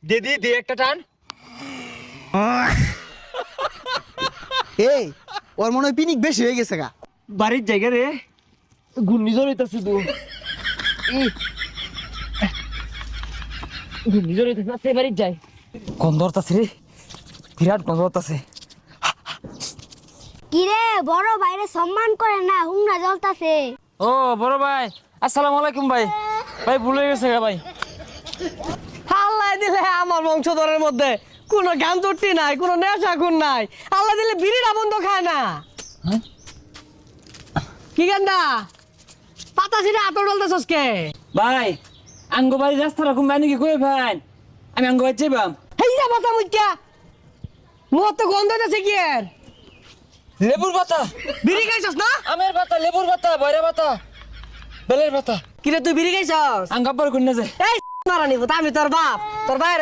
দে একটা টান। এই ওর মনে হয় পিনিক বেশি হয়ে গেছে গা। বাড়ির জায়গা রে ঘূর্ণিঝড় হইতাছে তো। ঘূর্ণিঝড় হইতাছে না, বাড়ির যাই। গন্ধ হতাছে রে, বিরাট গন্ধ হতাছে। কিরে বড় ভাইরে সম্মান করে না, হুংরা জ্বলতাছে। ও বড় ভাই, আসসালামু আলাইকুম ভাই। ভাই ভুলে গেছে গা ভাই। আল্লাহ দিলে আমার বংশধরের মধ্যে কোনো গান চুট্টি নাই, কোনো নেশা খুন নাই। আল্লাহ দিলে বিড়িটা বন্ধ খায় না। কি গান্দা পাতা ছিঁড়ে আতর ডলতেছস কে? ভাই আঙ্গ বাড়ি রাস্তা রকম বানি কি কই ভাই, আমি আঙ্গ বাড়ি যাইবাম। হেই যা পাতা মুইকা মোর তো গন্ধ হইতেছে কি এর? লেবুর পাতা, বিড়ি খাইছস না? আমের পাতা, লেবুর পাতা, বয়রা পাতা, বেলের পাতা। কিরে তুই বিড়ি খাইছস? আঙ্গাব্বার কন্যা যায়। এই মারানি আমি তোর বাপ, তোর ভাই